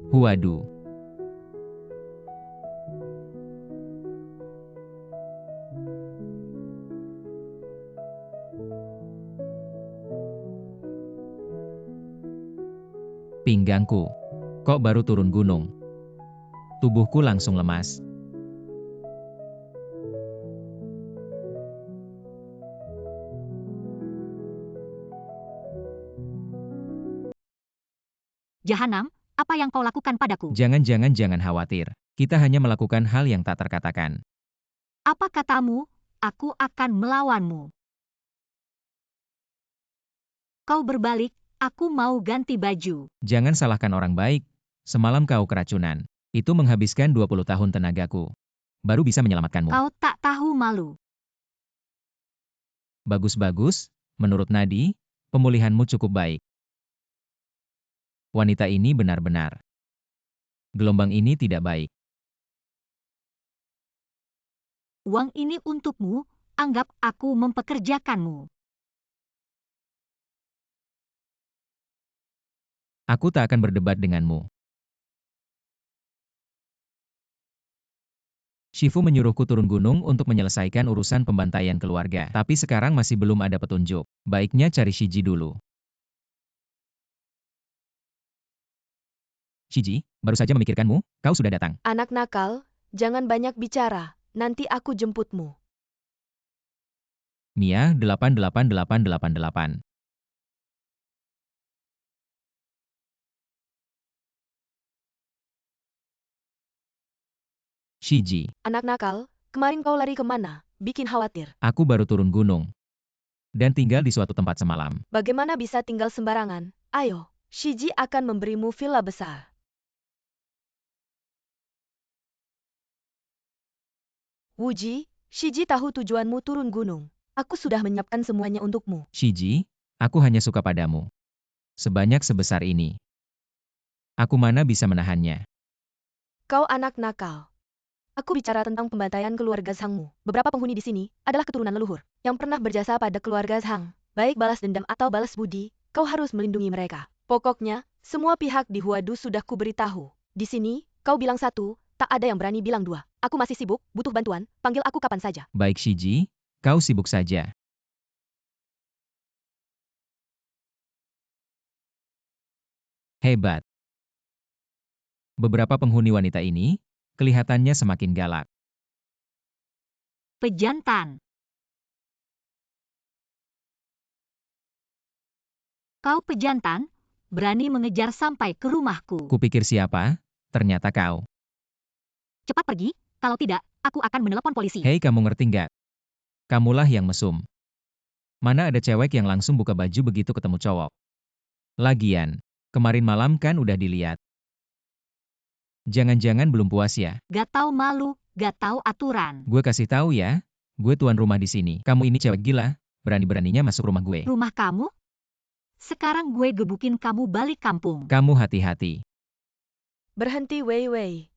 Waduh. Pinggangku. Kok baru turun gunung? Tubuhku langsung lemas. Jahanam, apa yang kau lakukan padaku? Jangan khawatir. Kita hanya melakukan hal yang tak terkatakan. Apa katamu? Aku akan melawanmu. Kau berbalik, aku mau ganti baju. Jangan salahkan orang baik. Semalam kau keracunan. Itu menghabiskan 20 tahun tenagaku. Baru bisa menyelamatkanmu. Kau tak tahu malu. Bagus-bagus, menurut Nadi, pemulihanmu cukup baik. Wanita ini benar-benar. Gelombang ini tidak baik. Uang ini untukmu, anggap aku mempekerjakanmu. Aku tak akan berdebat denganmu. Shifu menyuruhku turun gunung untuk menyelesaikan urusan pembantaian keluarga. Tapi sekarang masih belum ada petunjuk. Baiknya cari Shiji dulu. Shiji, baru saja memikirkanmu, kau sudah datang. Anak nakal, jangan banyak bicara, nanti aku jemputmu. Mia 88888. Shiji, Anak nakal, kemarin kau lari kemana? Bikin khawatir. aku baru turun gunung. Dan tinggal di suatu tempat semalam. Bagaimana bisa tinggal sembarangan? Ayo, Shiji akan memberimu villa besar. Wuji, Shiji tahu tujuanmu turun gunung. Aku sudah menyiapkan semuanya untukmu. Shiji, aku hanya suka padamu. Sebanyak sebesar ini. Aku mana bisa menahannya. Kau anak nakal. Aku bicara tentang pembantaian keluarga Zhangmu. Beberapa penghuni di sini adalah keturunan leluhur yang pernah berjasa pada keluarga Zhang. Baik balas dendam atau balas budi, kau harus melindungi mereka. Pokoknya, semua pihak di Huadu sudah kuberitahu. Di sini, kau bilang satu, tak ada yang berani bilang dua. Aku masih sibuk, butuh bantuan, panggil aku kapan saja. Baik Shiji, kau sibuk saja. Hebat. Beberapa penghuni wanita ini, kelihatannya semakin galak. Pejantan. Kau pejantan, berani mengejar sampai ke rumahku. Kupikir siapa? Ternyata kau. Cepat pergi, kalau tidak, aku akan menelepon polisi. Hei, kamu ngerti nggak? Kamulah yang mesum. Mana ada cewek yang langsung buka baju begitu ketemu cowok? Lagian, kemarin malam kan udah dilihat. Jangan-jangan belum puas ya? Gak tahu malu, gak tahu aturan. Gue kasih tahu ya, gue tuan rumah di sini. Kamu ini cewek gila, berani-beraninya masuk rumah gue. Rumah kamu? Sekarang gue gebukin kamu balik kampung. Kamu hati-hati. Berhenti, Wei Wei.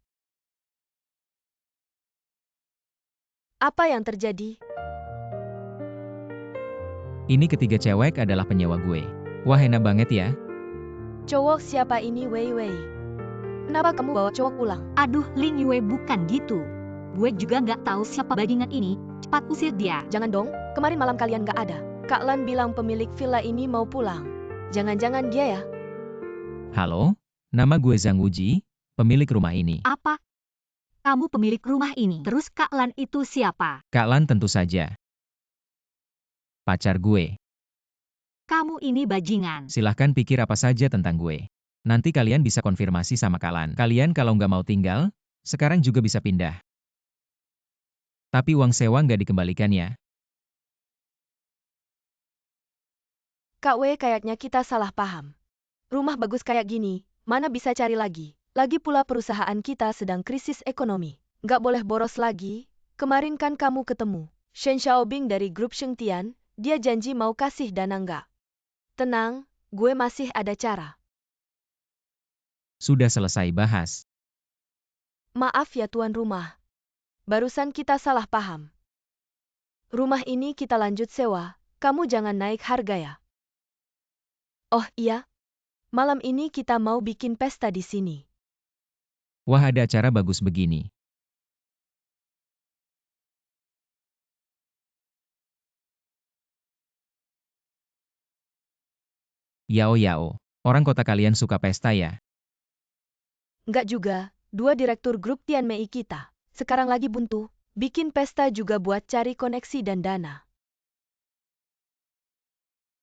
Apa yang terjadi? Ini ketiga cewek adalah penyewa gue. Wah, enak banget ya. Cowok siapa ini, Wei Wei? Kenapa kamu bawa cowok pulang? Aduh, Lin Yue bukan gitu. Gue juga gak tahu siapa bajingan ini, cepat usir dia. Jangan dong, kemarin malam kalian gak ada. Kak Lan bilang pemilik villa ini mau pulang. Jangan-jangan dia ya? Halo, nama gue Zhang Wuji, pemilik rumah ini. Apa? Kamu pemilik rumah ini. Terus Kak Lan itu siapa? Kak Lan tentu saja. Pacar gue. Kamu ini bajingan. Silahkan pikir apa saja tentang gue. Nanti kalian bisa konfirmasi sama Kak Lan. Kalian kalau nggak mau tinggal, sekarang juga bisa pindah. Tapi uang sewa nggak dikembalikan ya. Kak Wei, kayaknya kita salah paham. Rumah bagus kayak gini, mana bisa cari lagi? Lagi pula perusahaan kita sedang krisis ekonomi. Nggak boleh boros lagi. Kemarin kan kamu ketemu Shen Xiaobing dari grup Shengtian, dia janji mau kasih dana nggak? Tenang, gue masih ada cara. Sudah selesai bahas. Maaf ya tuan rumah. Barusan kita salah paham. Rumah ini kita lanjut sewa, kamu jangan naik harga ya. Oh iya, malam ini kita mau bikin pesta di sini. Wah, ada acara bagus begini. Yao Yao, orang kota kalian suka pesta ya? Enggak juga, dua direktur grup Tianmei kita. Sekarang lagi buntu, bikin pesta juga buat cari koneksi dan dana.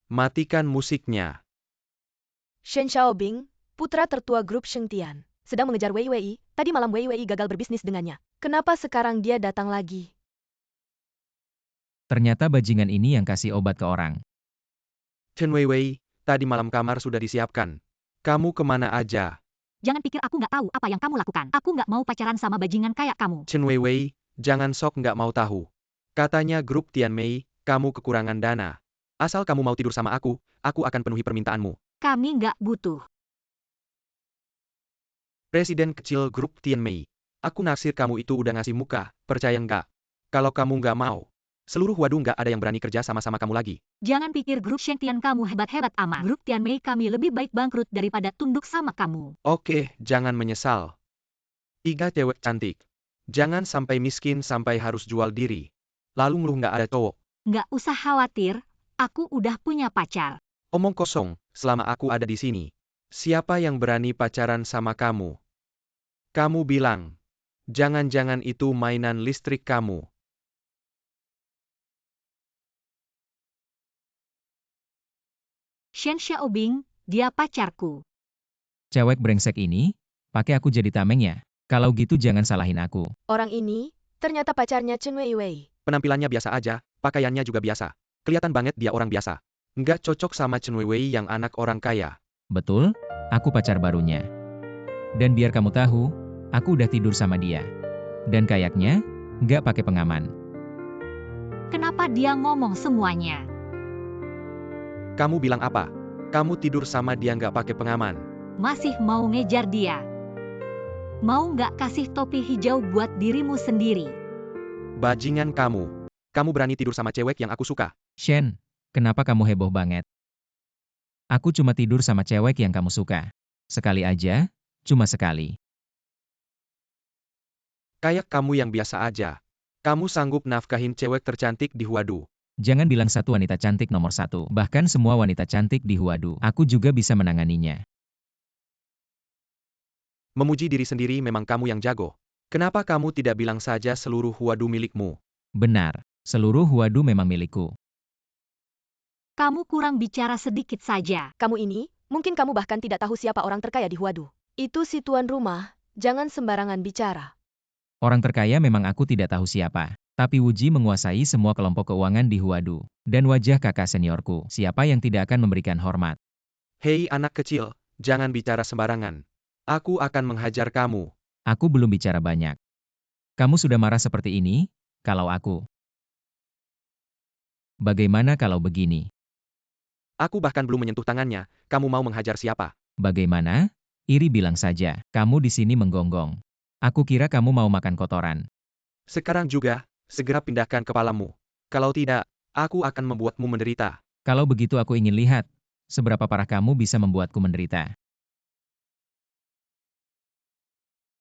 Matikan musiknya. Shen Xiaobing, putra tertua grup Shengtian, sedang mengejar Wei Wei. Tadi malam Wei Wei gagal berbisnis dengannya. Kenapa sekarang dia datang lagi? Ternyata bajingan ini yang kasih obat ke orang. Chen Weiwei, tadi malam kamar sudah disiapkan. Kamu kemana aja? Jangan pikir aku nggak tahu apa yang kamu lakukan. Aku nggak mau pacaran sama bajingan kayak kamu. Chen Weiwei, jangan sok nggak mau tahu. Katanya grup Tianmei, kamu kekurangan dana. Asal kamu mau tidur sama aku akan penuhi permintaanmu. Kami nggak butuh. Presiden kecil grup Tianmei. Aku naksir kamu itu udah ngasih muka, percaya nggak? Kalau kamu nggak mau, seluruh Wadu nggak ada yang berani kerja sama-sama kamu lagi. Jangan pikir grup Shengtian kamu hebat-hebat amat. Grup Tianmei kami lebih baik bangkrut daripada tunduk sama kamu. Oke, jangan menyesal. 3 cewek cantik. Jangan sampai miskin sampai harus jual diri. Lalu ngeluh nggak ada cowok. Nggak usah khawatir, aku udah punya pacar. Omong kosong, selama aku ada di sini. Siapa yang berani pacaran sama kamu? Kamu bilang. Jangan-jangan itu mainan listrik kamu. Shen Xiaobing, dia pacarku. Cewek brengsek ini, pakai aku jadi tameng ya? Kalau gitu jangan salahin aku. Orang ini, ternyata pacarnya Chen Wei Wei. Penampilannya biasa aja, pakaiannya juga biasa. Kelihatan banget dia orang biasa. Nggak cocok sama Chen Weiwei yang anak orang kaya. Betul, aku pacar barunya. Dan biar kamu tahu, aku udah tidur sama dia. Dan kayaknya, nggak pakai pengaman. Kenapa dia ngomong semuanya? Kamu bilang apa? Kamu tidur sama dia nggak pakai pengaman. Masih mau ngejar dia? Mau nggak kasih topi hijau buat dirimu sendiri? Bajingan kamu. Kamu berani tidur sama cewek yang aku suka. Shen, kenapa kamu heboh banget? Aku cuma tidur sama cewek yang kamu suka. Sekali aja, cuma sekali. Kayak kamu yang biasa aja. Kamu sanggup nafkahin cewek tercantik di Huadu. Jangan bilang satu wanita cantik nomor satu. Bahkan semua wanita cantik di Huadu, aku juga bisa menanganinya. Memuji diri sendiri memang kamu yang jago. Kenapa kamu tidak bilang saja seluruh Huadu milikmu? Benar, seluruh Huadu memang milikku. Kamu kurang bicara sedikit saja. Kamu ini, mungkin kamu bahkan tidak tahu siapa orang terkaya di Huadu. Itu si tuan rumah, jangan sembarangan bicara. Orang terkaya memang aku tidak tahu siapa. Tapi Wuji menguasai semua kelompok keuangan di Huadu. Dan wajah kakak seniorku, siapa yang tidak akan memberikan hormat? Hei anak kecil, jangan bicara sembarangan. Aku akan menghajar kamu. Aku belum bicara banyak. Kamu sudah marah seperti ini? Kalau aku. Bagaimana kalau begini? Aku bahkan belum menyentuh tangannya, kamu mau menghajar siapa? Bagaimana? Iri bilang saja, kamu di sini menggonggong. Aku kira kamu mau makan kotoran. Sekarang juga, segera pindahkan kepalamu. Kalau tidak, aku akan membuatmu menderita. Kalau begitu aku ingin lihat, seberapa parah kamu bisa membuatku menderita.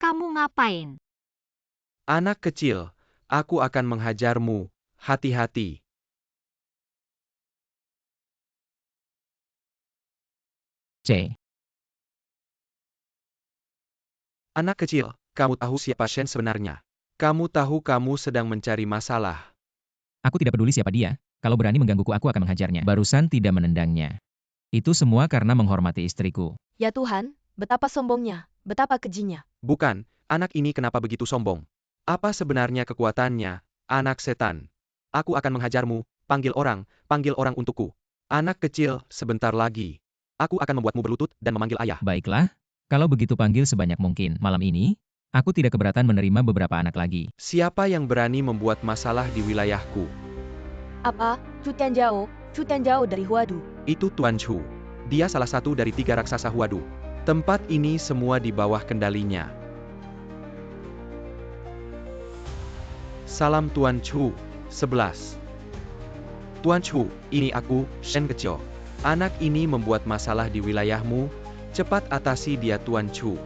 Kamu ngapain? Anak kecil, aku akan menghajarmu. Hati-hati. C. Anak kecil, kamu tahu siapa Shen sebenarnya? Kamu tahu kamu sedang mencari masalah. Aku tidak peduli siapa dia, kalau berani menggangguku aku akan menghajarnya. Barusan tidak menendangnya. Itu semua karena menghormati istriku. Ya Tuhan, betapa sombongnya, betapa kejinya. Bukan, anak ini kenapa begitu sombong? Apa sebenarnya kekuatannya, anak setan? Aku akan menghajarmu, panggil orang untukku. Anak kecil, sebentar lagi. Aku akan membuatmu berlutut dan memanggil ayah. Baiklah, kalau begitu panggil sebanyak mungkin. Malam ini, aku tidak keberatan menerima beberapa anak lagi. Siapa yang berani membuat masalah di wilayahku? Apa? Chu Tianjiao dari Huadu. Itu Tuan Chu. Dia salah satu dari 3 raksasa Huadu. Tempat ini semua di bawah kendalinya. Salam Tuan Chu. 11. Tuan Chu, ini aku, Shen kecil. Anak ini membuat masalah di wilayahmu. Cepat atasi dia Tuan Chu.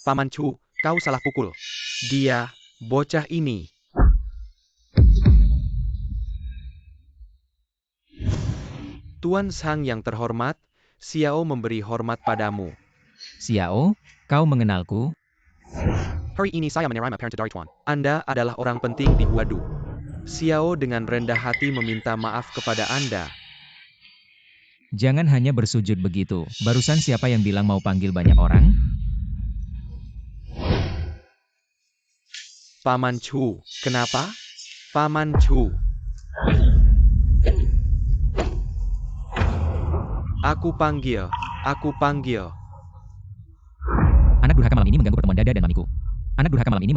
Paman Chu, kau salah pukul. Dia, bocah ini. Tuan Zhang yang terhormat, Xiao memberi hormat padamu. Xiao, kau mengenalku? Hari ini saya menerima perintah dari Tuan. Anda adalah orang penting di Huadu. Xiao dengan rendah hati meminta maaf kepada Anda. Jangan hanya bersujud begitu. Barusan siapa yang bilang mau panggil banyak orang? Paman Chu, kenapa? Paman Chu. Aku panggil. Anak durhaka malam ini mengganggu pertemuan Dada dan mamiku. Anak durhaka malam ini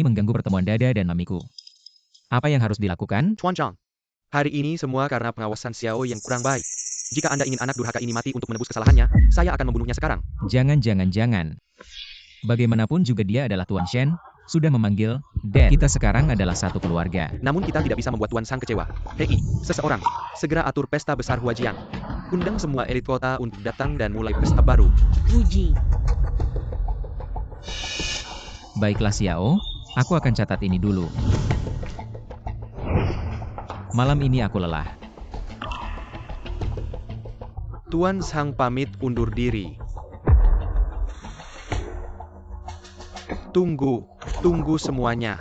mengganggu pertemuan Dada dan mamiku. Apa yang harus dilakukan? Tuan Zhang. Hari ini semua karena pengawasan Xiao yang kurang baik. Jika Anda ingin anak durhaka ini mati untuk menebus kesalahannya, saya akan membunuhnya sekarang. Jangan. Bagaimanapun juga dia adalah Tuan Shen, sudah memanggil Dad. Kita sekarang adalah satu keluarga. Namun kita tidak bisa membuat Tuan Zhang kecewa. Hei, seseorang, segera atur pesta besar Huajian. Undang semua elit kota untuk datang dan mulai pesta baru. Wuji. Baiklah Xiao, aku akan catat ini dulu. Malam ini aku lelah. Tuan Zhang pamit undur diri. Tunggu semuanya.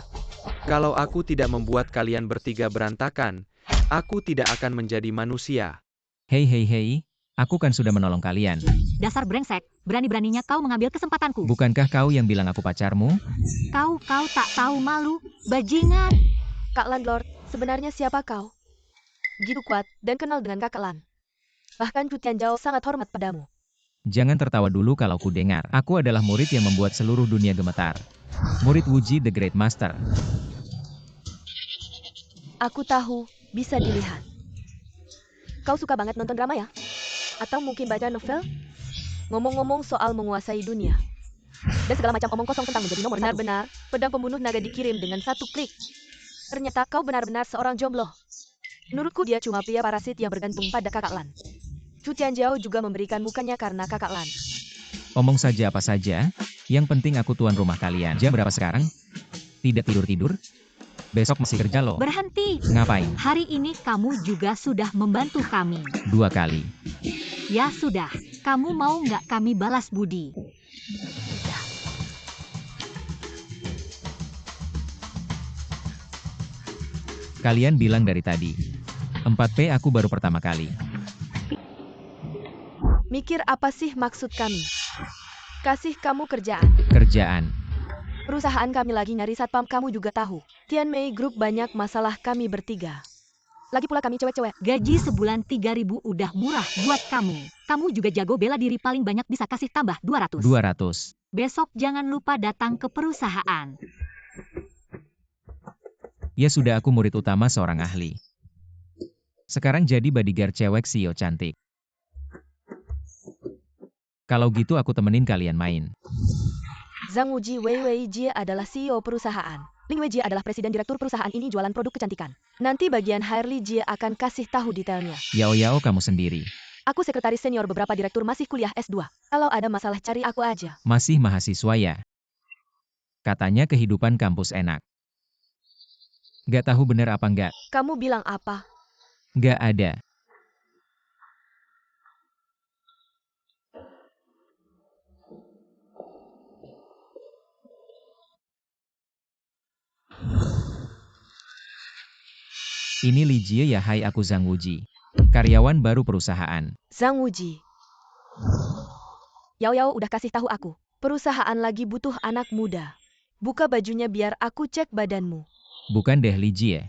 Kalau aku tidak membuat kalian bertiga berantakan, aku tidak akan menjadi manusia. Hei, aku kan sudah menolong kalian. Dasar brengsek, berani-beraninya kau mengambil kesempatanku. Bukankah kau yang bilang aku pacarmu? Kau tak tahu malu, bajingan. Kak Landlord, sebenarnya siapa kau? Gitu kuat dan kenal dengan Kakak Lan. Bahkan Chu Tianzhao sangat hormat padamu. Jangan tertawa dulu kalau ku dengar. Aku adalah murid yang membuat seluruh dunia gemetar. Murid Wuji the Great Master. Aku tahu, bisa dilihat. Kau suka banget nonton drama ya? Atau mungkin baca novel? Ngomong-ngomong soal menguasai dunia. Dan segala macam omong kosong tentang menjadi nomor satu. Benar-benar, pedang pembunuh naga dikirim dengan satu klik. Ternyata kau benar-benar seorang jomblo. Menurutku dia cuma pria parasit yang bergantung pada Kakak Lan. Chu Tianzhao juga memberikan mukanya karena Kakak Lan. Omong saja apa saja, yang penting aku tuan rumah kalian. Jam berapa sekarang? Tidak tidur-tidur? Besok masih kerja loh. Berhenti. Ngapain? Hari ini kamu juga sudah membantu kami. 2 kali. Ya sudah, kamu mau nggak kami balas budi? Kalian bilang dari tadi. 4P aku baru pertama kali. Mikir apa sih maksud kami? Kasih kamu kerjaan. Kerjaan. Perusahaan kami lagi nyari satpam, kamu juga tahu. Tian Mei Group banyak masalah kami bertiga. Lagi pula kami cewek-cewek. Gaji sebulan 3.000 udah murah buat kamu. Kamu juga jago bela diri, paling banyak bisa kasih tambah 200. 200. Besok jangan lupa datang ke perusahaan. Ya sudah, aku murid utama seorang ahli. Sekarang jadi bodyguard cewek CEO cantik. Kalau gitu aku temenin kalian main. Zhang Wuji Wei Jie adalah CEO perusahaan. Ling Wei Jie adalah presiden direktur perusahaan ini jualan produk kecantikan. Nanti bagian Harley Jie akan kasih tahu detailnya. Yao kamu sendiri. Aku sekretaris senior, beberapa direktur masih kuliah S2. Kalau ada masalah cari aku aja. Masih mahasiswa ya? Katanya kehidupan kampus enak. Gak tahu bener apa enggak? Kamu bilang apa? Gak ada. Ini Li Jie ya, hai, aku Zhang Wuji. Karyawan baru perusahaan. Zhang Wuji. Yao udah kasih tahu aku. Perusahaan lagi butuh anak muda. Buka bajunya biar aku cek badanmu. Bukan deh Li Jie.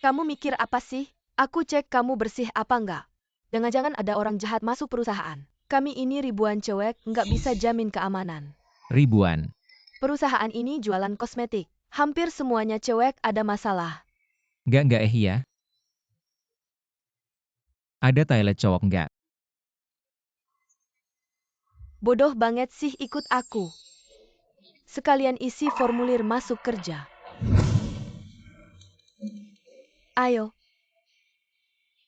Kamu mikir apa sih? Aku cek kamu bersih apa enggak. Jangan-jangan ada orang jahat masuk perusahaan. Kami ini ribuan cewek, nggak bisa jamin keamanan. Ribuan. Perusahaan ini jualan kosmetik. Hampir semuanya cewek ada masalah. Enggak ya. Ada toilet cowok enggak? Bodoh banget sih, ikut aku. Sekalian isi formulir masuk kerja. Ayo.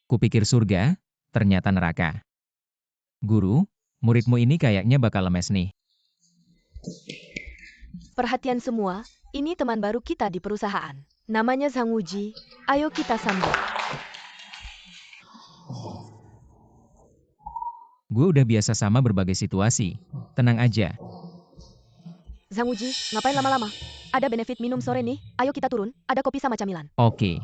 Kupikir surga, ternyata neraka. Guru, muridmu ini kayaknya bakal lemes nih. Perhatian semua, ini teman baru kita di perusahaan. Namanya Zhang Wuji. Ayo kita sambut. Gue udah biasa sama berbagai situasi. Tenang aja. Zhang Wuji, ngapain lama-lama? Ada benefit minum sore nih. Ayo kita turun. Ada kopi sama camilan. Oke.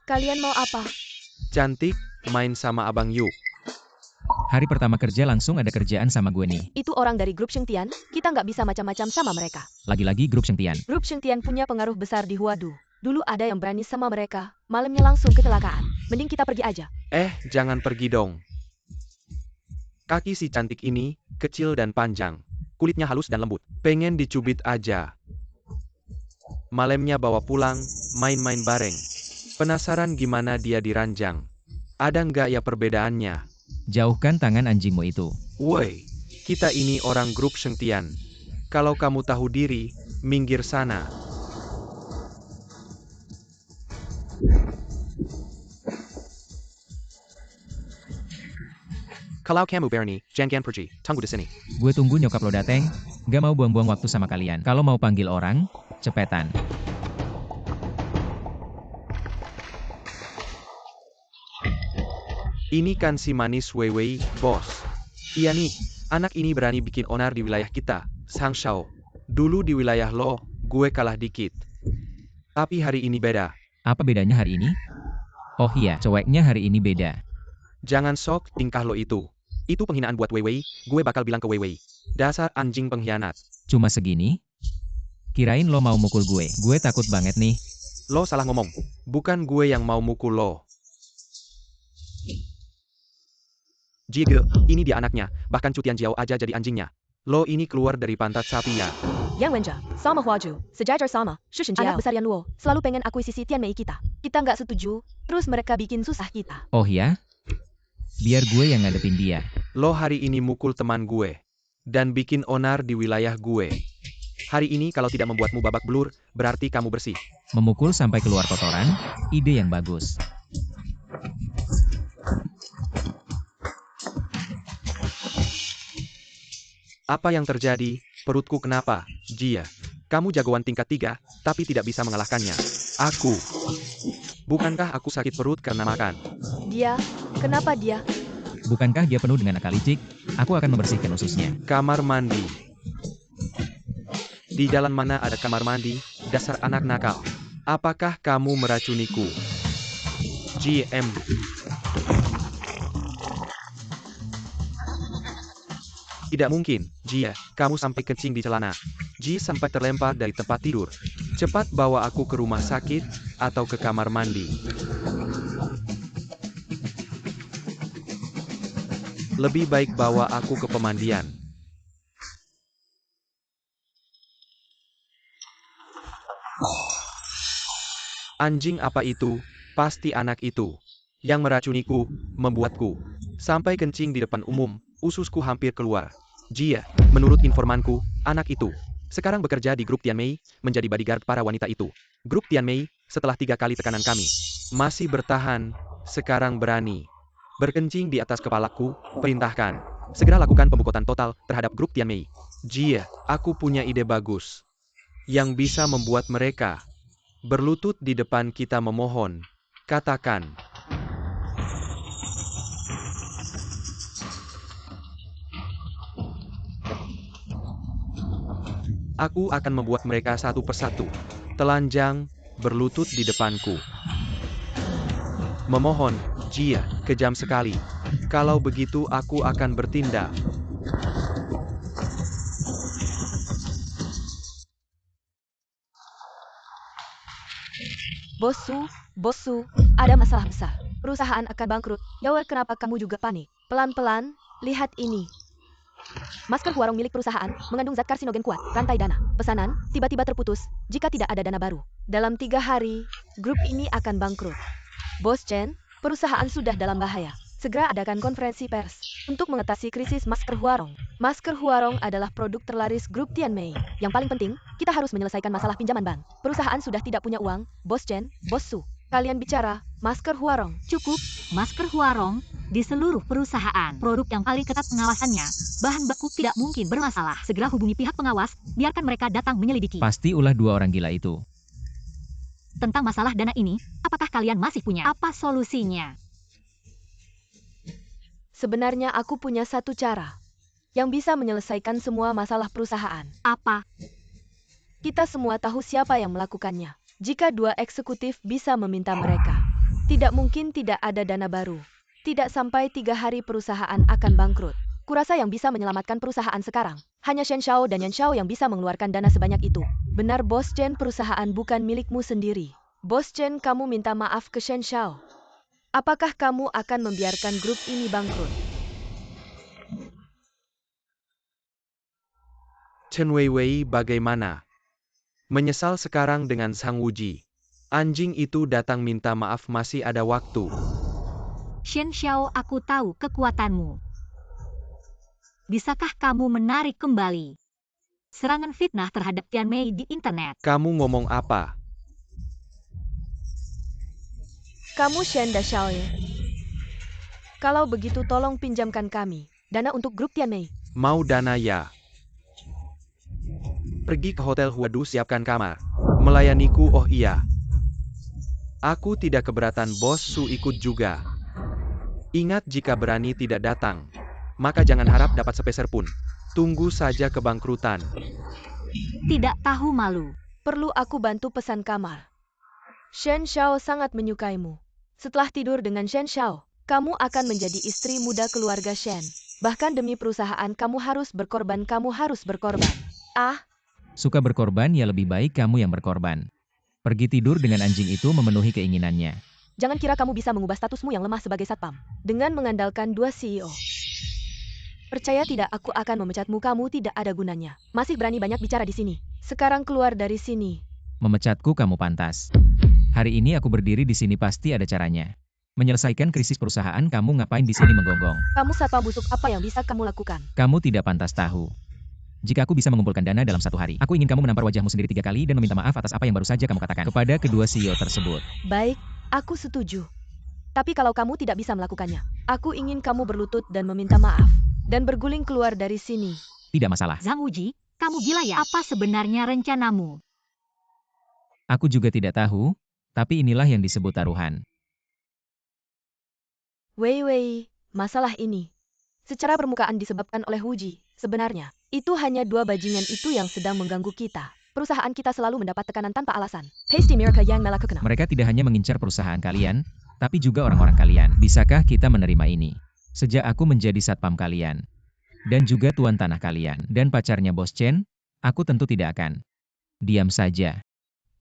Kalian mau apa? Cantik, main sama abang yuk. Hari pertama kerja langsung ada kerjaan sama gue nih. Itu orang dari grup Shengtian. Kita nggak bisa macam-macam sama mereka. Lagi-lagi grup Shengtian. Grup Shengtian punya pengaruh besar di Huadu. Dulu ada yang berani sama mereka. Malamnya langsung kecelakaan. Mending kita pergi aja. Jangan pergi dong. Kaki si cantik ini, kecil dan panjang. Kulitnya halus dan lembut. Pengen dicubit aja. Malamnya bawa pulang, main-main bareng. Penasaran gimana dia diranjang? Ada nggak ya perbedaannya? Jauhkan tangan anjingmu itu. Woi, kita ini orang grup Shengtian. Kalau kamu tahu diri, minggir sana. Kalau kamu berani, jangan pergi, tunggu di sini. Gue tunggu nyokap lo dateng. Gak mau buang-buang waktu sama kalian. Kalau mau panggil orang, cepetan. Ini kan si manis Weiwei, bos. Iya nih, anak ini berani bikin onar di wilayah kita, Sang Shao. Dulu di wilayah lo, gue kalah dikit. Tapi hari ini beda. Apa bedanya hari ini? Oh iya, coweknya hari ini beda. Jangan sok tingkah lo itu. Itu penghinaan buat Weiwei, gue bakal bilang ke Weiwei. Dasar anjing pengkhianat. Cuma segini? Kirain lo mau mukul gue. Gue takut banget nih. Lo salah ngomong. Bukan gue yang mau mukul lo. Jige, ini dia anaknya. Bahkan Cutian Jiao aja jadi anjingnya. Lo ini keluar dari pantat sapi ya. Yang Wenja, sama Huaju, sejajar sama, Shushin Jiao. Anak besar Yan Luo, selalu pengen akuisisi Tianmei kita. Kita nggak setuju, terus mereka bikin susah kita. Oh ya? Biar gue yang ngadepin dia. Lo hari ini mukul teman gue. Dan bikin onar di wilayah gue. Hari ini kalau tidak membuatmu babak belur, berarti kamu bersih. Memukul sampai keluar kotoran, ide yang bagus. Apa yang terjadi? Perutku kenapa? Jia. Kamu jagoan tingkat 3, tapi tidak bisa mengalahkannya. Aku. Bukankah aku sakit perut karena makan? Dia, kenapa dia? Bukankah dia penuh dengan akal licik? Aku akan membersihkan ususnya. Kamar mandi. Di jalan mana ada kamar mandi? Dasar anak nakal. Apakah kamu meracuniku? GM. Tidak mungkin, Jia, kamu sampai kencing di celana. Ji sampai terlempar dari tempat tidur. Cepat bawa aku ke rumah sakit, atau ke kamar mandi. Lebih baik bawa aku ke pemandian. Anjing apa itu? Pasti anak itu. Yang meracuniku, membuatku sampai kencing di depan umum, ususku hampir keluar. Jia, menurut informanku, anak itu sekarang bekerja di grup Tianmei, menjadi bodyguard para wanita itu. Grup Tianmei, setelah 3 kali tekanan kami, masih bertahan, sekarang berani berkencing di atas kepalaku. Perintahkan, segera lakukan pembukutan total terhadap grup Tianmei. Jia, aku punya ide bagus, yang bisa membuat mereka berlutut di depan kita memohon. Katakan. Aku akan membuat mereka satu persatu telanjang, berlutut di depanku. Memohon, Jia, kejam sekali. Kalau begitu aku akan bertindak. Bossu, ada masalah besar. Perusahaan akan bangkrut. Yawar, kenapa kamu juga panik? Pelan-pelan, lihat ini. Masker Huarong milik perusahaan mengandung zat karsinogen kuat. Rantai dana pesanan tiba-tiba terputus jika tidak ada dana baru. Dalam 3 hari, grup ini akan bangkrut. Bos Chen, perusahaan sudah dalam bahaya. Segera adakan konferensi pers untuk mengatasi krisis masker Huarong. Masker Huarong adalah produk terlaris grup Tianmei. Yang paling penting, kita harus menyelesaikan masalah pinjaman bank. Perusahaan sudah tidak punya uang. Bos Chen, Bossu, Kalian bicara, masker Huarong. Cukup, masker Huarong, di seluruh perusahaan, produk yang paling ketat pengawasannya, bahan baku tidak mungkin bermasalah. Segera hubungi pihak pengawas, biarkan mereka datang menyelidiki. Pasti ulah dua orang gila itu. Tentang masalah dana ini, apakah kalian masih punya apa solusinya? Sebenarnya aku punya satu cara yang bisa menyelesaikan semua masalah perusahaan. Apa? Kita semua tahu siapa yang melakukannya. Jika dua eksekutif bisa meminta mereka, tidak mungkin tidak ada dana baru. Tidak sampai 3 hari perusahaan akan bangkrut. Kurasa yang bisa menyelamatkan perusahaan sekarang hanya Shen Shao dan Yan Shao yang bisa mengeluarkan dana sebanyak itu. Benar Bos Chen, perusahaan bukan milikmu sendiri. Bos Chen, kamu minta maaf ke Shen Shao. Apakah kamu akan membiarkan grup ini bangkrut? Chen Weiwei bagaimana? Menyesal sekarang dengan Sang Wuji. Anjing itu datang minta maaf, masih ada waktu. Shen Xiao, aku tahu kekuatanmu. Bisakah kamu menarik kembali serangan fitnah terhadap Tian Mei di internet? Kamu ngomong apa? Kamu Shen Dashao. Kalau begitu tolong pinjamkan kami dana untuk grup Tian Mei. Mau dana ya? Pergi ke Hotel Huadu, siapkan kamar. Melayaniku, oh iya. Aku tidak keberatan, Bos Su ikut juga. Ingat, jika berani tidak datang, maka jangan harap dapat sepeser pun. Tunggu saja kebangkrutan. Tidak tahu malu. Perlu aku bantu pesan kamar? Shen Shao sangat menyukaimu. Setelah tidur dengan Shen Shao, kamu akan menjadi istri muda keluarga Shen. Bahkan demi perusahaan kamu harus berkorban, Ah, Suka berkorban ya lebih baik kamu yang berkorban. Pergi tidur dengan anjing itu memenuhi keinginannya. jangan kira kamu bisa mengubah statusmu yang lemah sebagai satpam dengan mengandalkan 2 CEO. Percaya tidak, aku akan memecatmu, kamu tidak ada gunanya. Masih berani banyak bicara di sini. Sekarang keluar dari sini. Memecatku kamu pantas. Hari ini aku berdiri di sini pasti ada caranya. Menyelesaikan krisis perusahaan, kamu ngapain di sini menggonggong? Kamu satpam busuk, apa yang bisa kamu lakukan? Kamu tidak pantas tahu. Jika aku bisa mengumpulkan dana dalam 1 hari, aku ingin kamu menampar wajahmu sendiri 3 kali dan meminta maaf atas apa yang baru saja kamu katakan kepada kedua CEO tersebut. Baik, aku setuju. Tapi kalau kamu tidak bisa melakukannya, aku ingin kamu berlutut dan meminta maaf. Dan berguling keluar dari sini. Tidak masalah. Zhang Wuji, kamu gila ya? Apa sebenarnya rencanamu? Aku juga tidak tahu, tapi inilah yang disebut taruhan. Wei, masalah ini secara permukaan disebabkan oleh Wuji. Sebenarnya, itu hanya 2 bajingan itu yang sedang mengganggu kita. Perusahaan kita selalu mendapat tekanan tanpa alasan. Pasty mereka yang melakukan. Mereka tidak hanya mengincar perusahaan kalian, tapi juga orang-orang kalian. Bisakah kita menerima ini? Sejak aku menjadi satpam kalian, dan juga tuan tanah kalian, dan pacarnya Bos Chen, aku tentu tidak akan diam saja.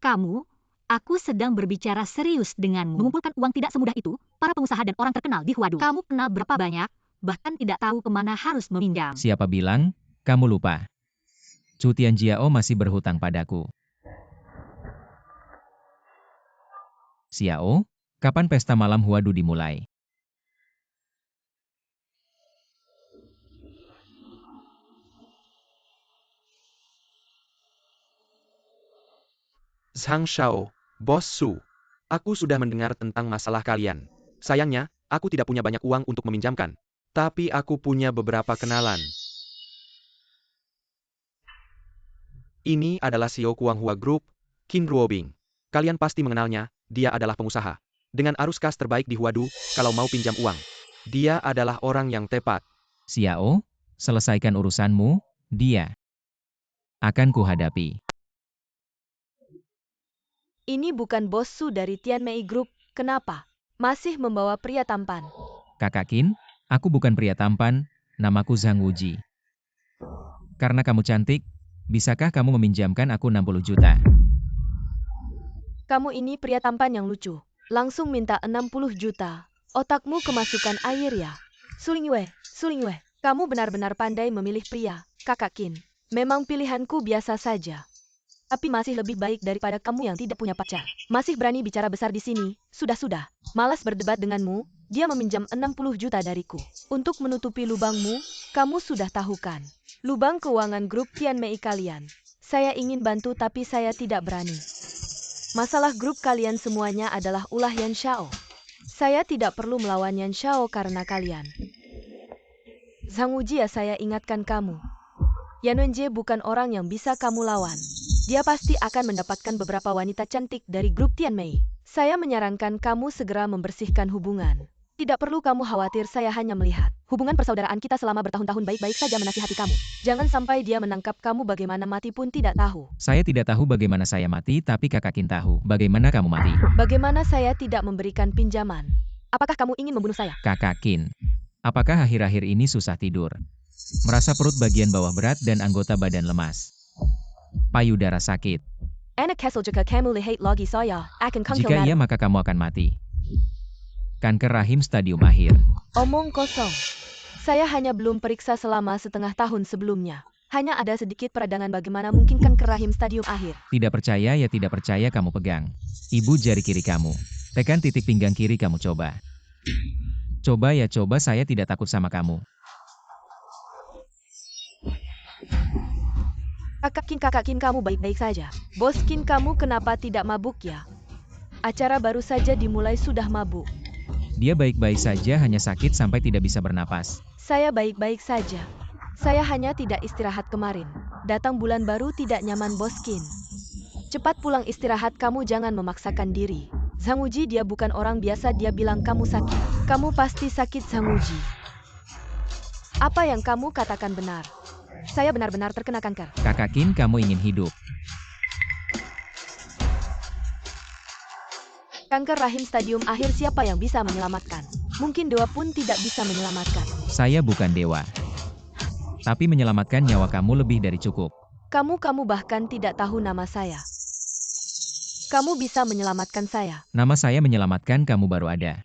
Kamu, aku sedang berbicara serius denganmu. Mengumpulkan uang tidak semudah itu. Para pengusaha dan orang terkenal di Huadu. Kamu kenal berapa banyak? Bahkan tidak tahu kemana harus meminjam. Siapa bilang? Kamu lupa. Chu Tianjiao masih berhutang padaku. Xiao, kapan pesta malam Huadu dimulai? Zhang Shao, Bos Su. Aku sudah mendengar tentang masalah kalian. Sayangnya, aku tidak punya banyak uang untuk meminjamkan. Tapi aku punya beberapa kenalan. Ini adalah CEO Kuanghua Group, Qin Ruobing. Kalian pasti mengenalnya, dia adalah pengusaha dengan arus kas terbaik di Huadu, kalau mau pinjam uang. Dia adalah orang yang tepat. Xiao, selesaikan urusanmu, dia akan kuhadapi. Ini bukan Bos Su dari Tian Mei Group, kenapa? Masih membawa pria tampan. Kakak Qin, aku bukan pria tampan, namaku Zhang Wuji. Karena kamu cantik, bisakah kamu meminjamkan aku 60 juta? Kamu ini pria tampan yang lucu. Langsung minta 60 juta. Otakmu kemasukan air ya. Sulingwe, kamu benar-benar pandai memilih pria, Kakak Qin. Memang pilihanku biasa saja. Tapi masih lebih baik daripada kamu yang tidak punya pacar. Masih berani bicara besar di sini, sudah. Malas berdebat denganmu, dia meminjam 60 juta dariku. Untuk menutupi lubangmu, kamu sudah tahu kan? Lubang keuangan grup Tian Mei kalian. Saya ingin bantu tapi saya tidak berani. Masalah grup kalian semuanya adalah ulah Yan Xiao. Saya tidak perlu melawan Yan Xiao karena kalian. Zhang Wuji, ya, saya ingatkan kamu. Yan Wenjie bukan orang yang bisa kamu lawan. Dia pasti akan mendapatkan beberapa wanita cantik dari grup Tianmei. Saya menyarankan kamu segera membersihkan hubungan. Tidak perlu kamu khawatir, saya hanya melihat hubungan persaudaraan kita selama bertahun-tahun baik-baik saja menasihati kamu. Jangan sampai dia menangkap kamu, bagaimana mati pun tidak tahu. Saya tidak tahu bagaimana saya mati, tapi Kakak Qin tahu bagaimana kamu mati. Bagaimana saya tidak memberikan pinjaman? Apakah kamu ingin membunuh saya? Kakak Qin, apakah akhir-akhir ini susah tidur? Merasa perut bagian bawah berat dan anggota badan lemas. Payudara sakit. Anak Kessel jika kamu lihat lagi saya akan kengkil Jika iya, maka kamu akan mati. Kanker rahim stadium akhir. Omong kosong. Saya hanya belum periksa selama setengah tahun sebelumnya. Hanya ada sedikit peradangan, bagaimana mungkin kanker rahim stadium akhir. Tidak percaya ya tidak percaya, kamu pegang ibu jari kiri kamu. Tekan titik pinggang kiri kamu, coba. Coba ya coba, saya tidak takut sama kamu. Kakak Qin, kamu baik-baik saja. Bos Qin, kamu kenapa tidak mabuk ya? Acara baru saja dimulai sudah mabuk. Dia baik-baik saja, hanya sakit sampai tidak bisa bernapas. Saya baik-baik saja. Saya hanya tidak istirahat kemarin. Datang bulan baru tidak nyaman, Bos Qin. Cepat pulang istirahat, kamu jangan memaksakan diri. Zhang Wuji, dia bukan orang biasa, dia bilang kamu sakit. Kamu pasti sakit, Zhang Wuji. Apa yang kamu katakan benar. Saya benar-benar terkena kanker. Kakak Qin, kamu ingin hidup. Kanker rahim stadium akhir, siapa yang bisa menyelamatkan? Mungkin dewa pun tidak bisa menyelamatkan. Saya bukan dewa. Tapi menyelamatkan nyawa kamu lebih dari cukup. Kamu bahkan tidak tahu nama saya. Kamu bisa menyelamatkan saya. Nama saya menyelamatkan kamu baru ada.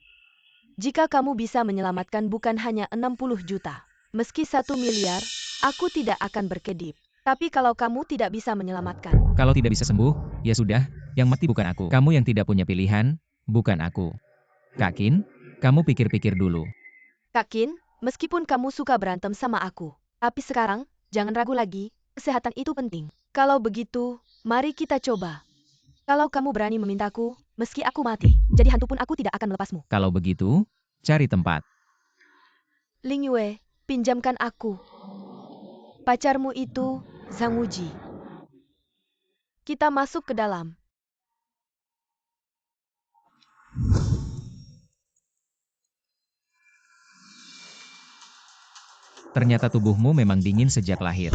Jika kamu bisa menyelamatkan bukan hanya 60 juta. Meski 1 miliar, aku tidak akan berkedip. Tapi kalau kamu tidak bisa menyelamatkan. Kalau tidak bisa sembuh, ya sudah, yang mati bukan aku. Kamu yang tidak punya pilihan, bukan aku. Kak Qin, kamu pikir-pikir dulu. Kak Qin, meskipun kamu suka berantem sama aku, tapi sekarang, jangan ragu lagi, kesehatan itu penting. Kalau begitu, mari kita coba. Kalau kamu berani memintaku, meski aku mati, jadi hantu pun aku tidak akan melepasmu. Kalau begitu, cari tempat. Ling Yue, pinjamkan aku. Pacarmu itu, Zhang Wuji. Kita masuk ke dalam. Ternyata tubuhmu memang dingin sejak lahir.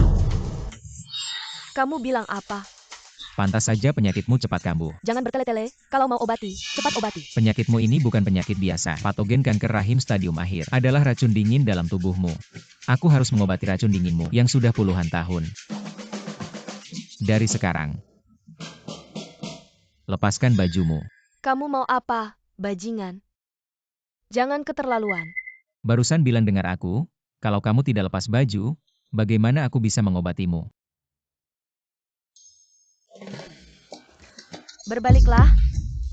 Kamu bilang apa? Pantas saja penyakitmu cepat kambuh. Jangan bertele-tele, kalau mau obati, cepat obati. Penyakitmu ini bukan penyakit biasa. Patogen kanker rahim stadium akhir adalah racun dingin dalam tubuhmu. Aku harus mengobati racun dinginmu yang sudah puluhan tahun. Dari sekarang, lepaskan bajumu. Kamu mau apa, bajingan? Jangan keterlaluan. Barusan bilang dengar aku, kalau kamu tidak lepas baju, bagaimana aku bisa mengobatimu? Berbaliklah.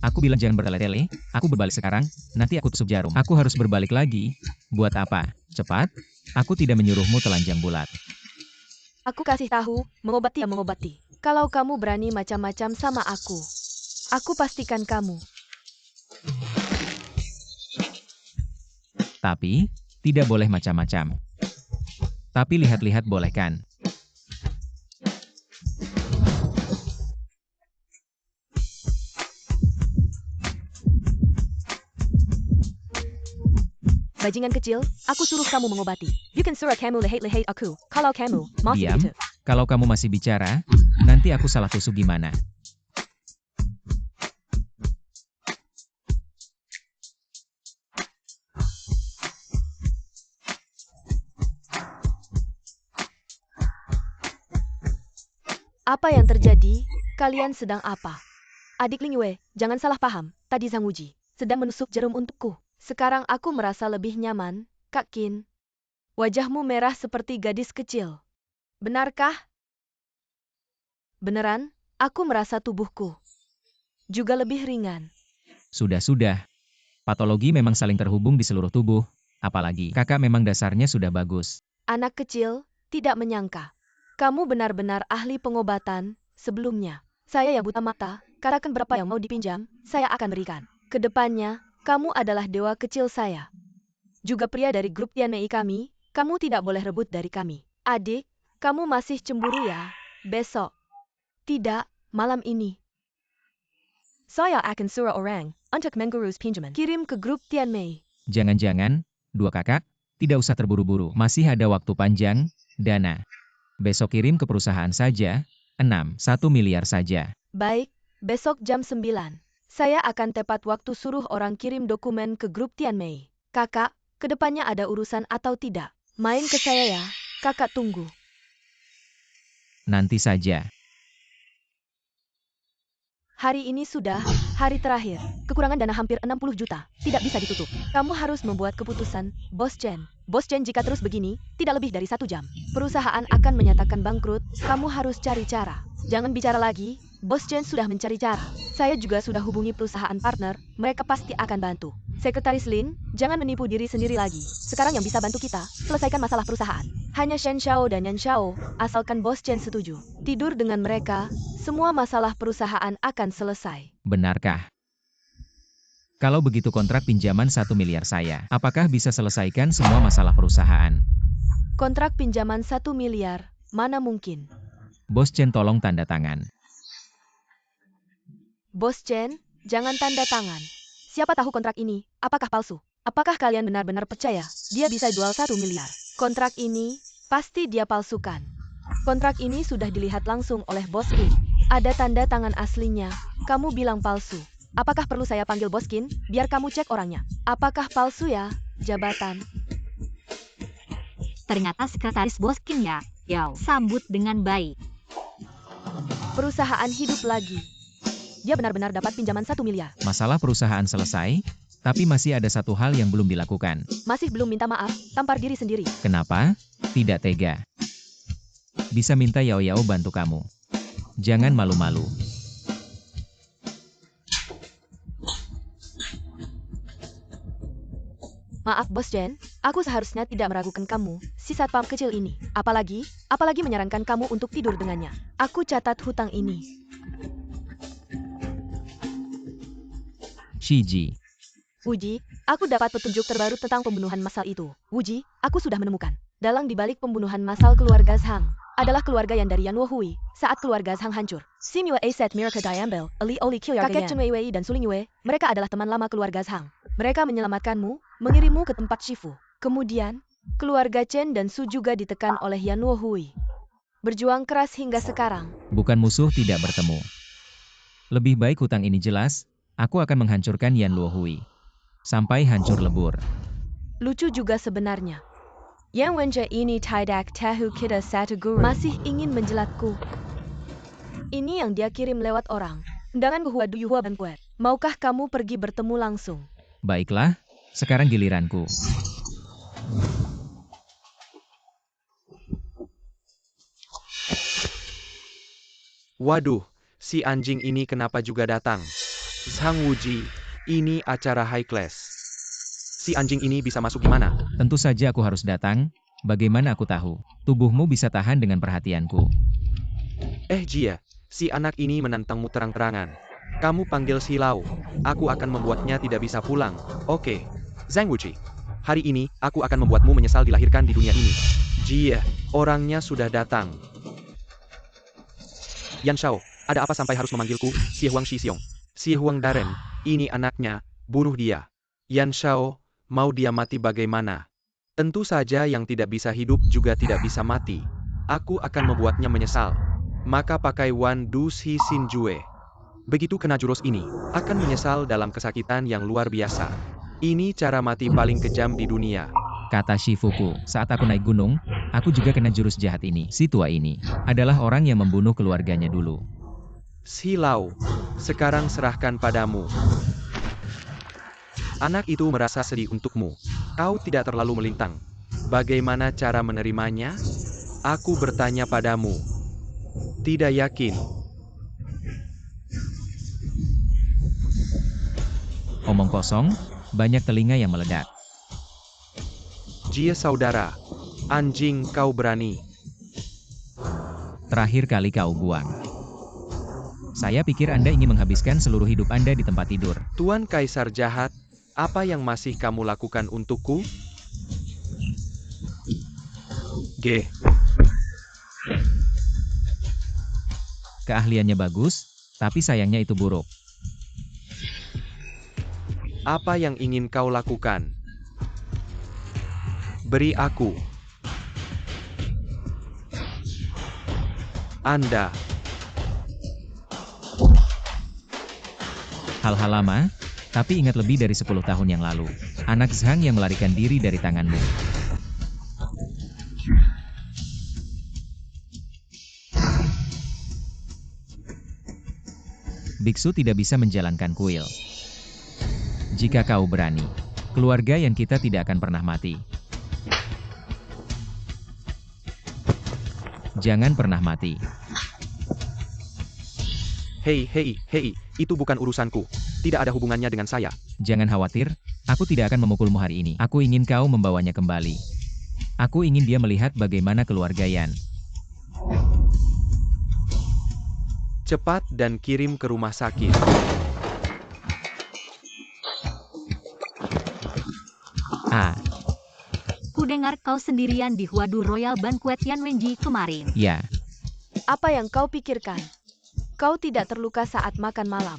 Aku bilang jangan bertele-tele, aku berbalik sekarang, nanti aku tusuk jarum. Aku harus berbalik lagi. Buat apa? Cepat, aku tidak menyuruhmu telanjang bulat. Aku kasih tahu, mengobati ya mengobati. Kalau kamu berani macam-macam sama aku pastikan kamu. Tapi, tidak boleh macam-macam. Tapi lihat-lihat boleh kan? Bajingan kecil, aku suruh kamu mengobati. You can suruh kamu lihat-lihat aku. Kalau kamu masih Diam. gitu. Kalau kamu masih bicara, nanti aku salah tusuk gimana? Apa yang terjadi? Kalian sedang apa? Adik Ling Yue, jangan salah paham. Tadi Zhang Wuji sedang menusuk jarum untukku. Sekarang aku merasa lebih nyaman, Kak Qin. Wajahmu merah seperti gadis kecil. Benarkah? Beneran, aku merasa tubuhku juga lebih ringan. Sudah. Patologi memang saling terhubung di seluruh tubuh, apalagi kakak memang dasarnya sudah bagus. Anak kecil, tidak menyangka. Kamu benar-benar ahli pengobatan sebelumnya. Saya yang buta mata, Katakan berapa yang mau dipinjam, saya akan berikan. Kedepannya, kamu adalah dewa kecil saya. Juga pria dari grup Tianmei kami, kamu tidak boleh rebut dari kami. Adik, kamu masih cemburu ya? Besok. Tidak, malam ini. Saya akan suruh orang untuk mengurus pinjaman. Kirim ke grup Tianmei. Jangan-jangan, dua kakak, tidak usah terburu-buru. Masih ada waktu panjang, Dana. Besok kirim ke perusahaan saja, 1 miliar saja. Baik, besok jam 9. Saya akan tepat waktu suruh orang kirim dokumen ke grup Tianmei. Kakak, kedepannya ada urusan atau tidak? Main ke saya ya, kakak tunggu. Nanti saja. Hari ini sudah hari terakhir. Kekurangan dana hampir 60 juta. Tidak bisa ditutup. Kamu harus membuat keputusan, Bos Chen. Bos Chen, jika terus begini, tidak lebih dari 1 jam. Perusahaan akan menyatakan bangkrut. Kamu harus cari cara. Jangan bicara lagi. Bos Chen sudah mencari cara. Saya juga sudah hubungi perusahaan partner. Mereka pasti akan bantu. Sekretaris Lin, jangan menipu diri sendiri lagi. Sekarang yang bisa bantu kita, selesaikan masalah perusahaan. Hanya Shen Xiao dan Yan Xiao, asalkan Bos Chen setuju. Tidur dengan mereka, semua masalah perusahaan akan selesai. Benarkah? Kalau begitu kontrak pinjaman 1 miliar saya, apakah bisa selesaikan semua masalah perusahaan? Kontrak pinjaman 1 miliar, mana mungkin? Bos Chen tolong tanda tangan. Bos Chen, jangan tanda tangan. Siapa tahu kontrak ini, apakah palsu? Apakah kalian benar-benar percaya dia bisa jual 1 miliar? Kontrak ini, pasti dia palsukan. Kontrak ini sudah dilihat langsung oleh Bos Qin. Ada tanda tangan aslinya, kamu bilang palsu. Apakah perlu saya panggil Bos Qin, biar kamu cek orangnya? Apakah palsu ya, jabatan? Ternyata sekretaris Bos Qin ya. Yao sambut dengan baik. Perusahaan hidup lagi. Dia benar-benar dapat pinjaman 1 miliar. Masalah perusahaan selesai, tapi masih ada satu hal yang belum dilakukan. Masih belum minta maaf, tampar diri sendiri. Kenapa? Tidak tega. Bisa minta Yao Yao bantu kamu. Jangan malu-malu. Maaf Bos Chen, aku seharusnya tidak meragukan kamu, si satpam kecil ini. Apalagi menyarankan kamu untuk tidur dengannya. Aku catat hutang ini. Shiji. Wuji, aku dapat petunjuk terbaru tentang pembunuhan massal itu. Wuji, aku sudah menemukan. Dalang dibalik pembunuhan massal keluarga Zhang adalah keluarga yang dari Yan Hui. Saat keluarga Zhang hancur, Sim Yue Aset Mirka Diambel, Ali Oli Kyuyaga kakek Chen Wei dan Suling Yue, mereka adalah teman lama keluarga Zhang. Mereka menyelamatkanmu, mengirimmu ke tempat Shifu. Kemudian, keluarga Chen dan Su juga ditekan oleh Yan Hui. Berjuang keras hingga sekarang. Bukan musuh tidak bertemu. Lebih baik hutang ini jelas, aku akan menghancurkan Yan Hui. Sampai hancur lebur. Lucu juga sebenarnya. Yang Wenja ini tidak tahu kita satu guru. Masih ingin menjelatku. Ini yang dia kirim lewat orang. Undangan ke Huadu Yuhua Banquet. Maukah kamu pergi bertemu langsung? Baiklah, sekarang giliranku. Waduh, si anjing ini kenapa juga datang? Zhang Wuji, ini acara high class. Si anjing ini bisa masuk di mana? Tentu saja aku harus datang. Bagaimana aku tahu? Tubuhmu bisa tahan dengan perhatianku. Jia, si anak ini menantangmu terang-terangan. Kamu panggil si Lau. Aku akan membuatnya tidak bisa pulang. Oke. Zhang Wuji, hari ini aku akan membuatmu menyesal dilahirkan di dunia ini. Jia, orangnya sudah datang. Yan Xiao, ada apa sampai harus memanggilku? Si Huang Shixiong. Si Huang Daren, ini anaknya, bunuh dia. Yan Xiao, mau dia mati bagaimana? Tentu saja yang tidak bisa hidup juga tidak bisa mati. Aku akan membuatnya menyesal. Maka pakai Wan Du Si Xin Jue. Begitu kena jurus ini, akan menyesal dalam kesakitan yang luar biasa. Ini cara mati paling kejam di dunia. Kata Shifuku, saat aku naik gunung, aku juga kena jurus jahat ini. Si tua ini adalah orang yang membunuh keluarganya dulu. Si Lau, sekarang serahkan padamu. Anak itu merasa sedih untukmu. Kau tidak terlalu melintang. Bagaimana cara menerimanya? Aku bertanya padamu. Tidak yakin. Omong kosong, banyak telinga yang meledak. Jia saudara, anjing kau berani. Terakhir kali kau buang. Saya pikir Anda ingin menghabiskan seluruh hidup Anda di tempat tidur. Tuan Kaisar jahat, apa yang masih kamu lakukan untukku? G. Keahliannya bagus, tapi sayangnya itu buruk. Apa yang ingin kau lakukan? Beri aku. Anda. Hal-hal lama, tapi ingat lebih dari 10 tahun yang lalu. Anak Zhang yang melarikan diri dari tanganmu. Biksu tidak bisa menjalankan kuil. Jika kau berani, keluarga yang kita tidak akan pernah mati. Jangan pernah mati. Hei, itu bukan urusanku. Tidak ada hubungannya dengan saya. Jangan khawatir, aku tidak akan memukulmu hari ini. Aku ingin kau membawanya kembali. Aku ingin dia melihat bagaimana keluarga Yan. Cepat dan kirim ke rumah sakit. Ku dengar kau sendirian di Huadu Royal Banquet Yan Wenji kemarin. Ya, Apa yang kau pikirkan? Kau tidak terluka saat makan malam.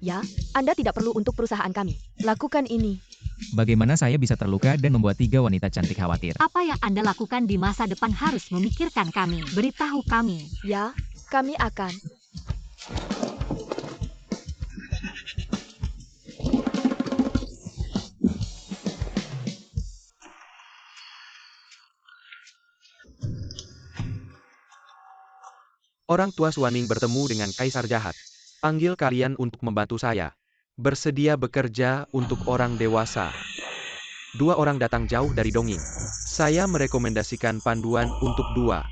Ya, Anda tidak perlu untuk perusahaan kami. Lakukan ini. bagaimana saya bisa terluka dan membuat 3 wanita cantik khawatir? Apa yang Anda lakukan di masa depan harus memikirkan kami. Beritahu kami. Ya, kami akan. Orang tua Suaning bertemu dengan Kaisar jahat. Panggil kalian untuk membantu saya. Bersedia bekerja untuk orang dewasa. 2 orang datang jauh dari Donging. Saya merekomendasikan panduan untuk 2.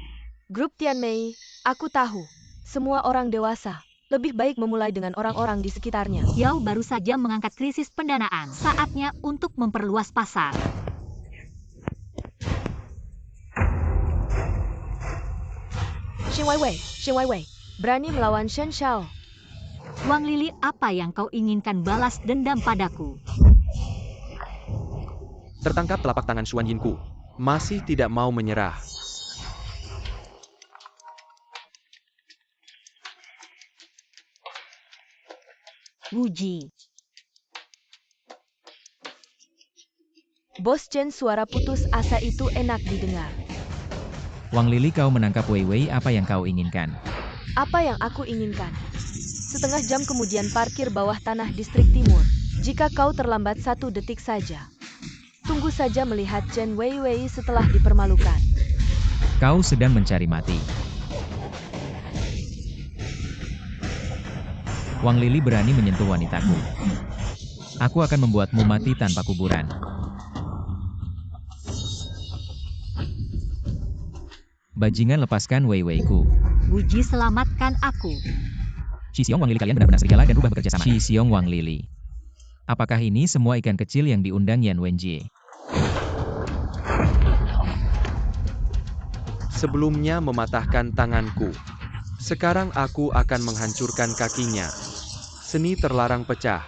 Grup Tianmei, aku tahu. Semua orang dewasa. Lebih baik memulai dengan orang-orang di sekitarnya. Yao baru saja mengangkat krisis pendanaan. Saatnya untuk memperluas pasar. Shen Weiwei, berani melawan Shen Shao. Wang Lili, apa yang kau inginkan balas dendam padaku? Tertangkap telapak tangan Xuan Yinku. Masih tidak mau menyerah. Wuji. Bos Chen, suara putus asa itu enak didengar. Wang Lili, kau menangkap Wei Wei, apa yang kau inginkan? Apa yang aku inginkan? Setengah jam kemudian parkir bawah tanah distrik timur. Jika kau terlambat 1 detik saja. Tunggu saja melihat Chen Weiwei setelah dipermalukan. Kau sedang mencari mati. Wang Lili berani menyentuh wanitaku. Aku akan membuatmu mati tanpa kuburan. Bajingan, lepaskan Wei Wei-ku. Wuji, selamatkan aku. Shi Xiong, Wang Lili, kalian benar-benar serigala dan rubah bekerja sama. Shi Xiong, Wang Lili. Apakah ini semua ikan kecil yang diundang Yan Wenjie? Sebelumnya mematahkan tanganku. Sekarang aku akan menghancurkan kakinya. Seni terlarang pecah.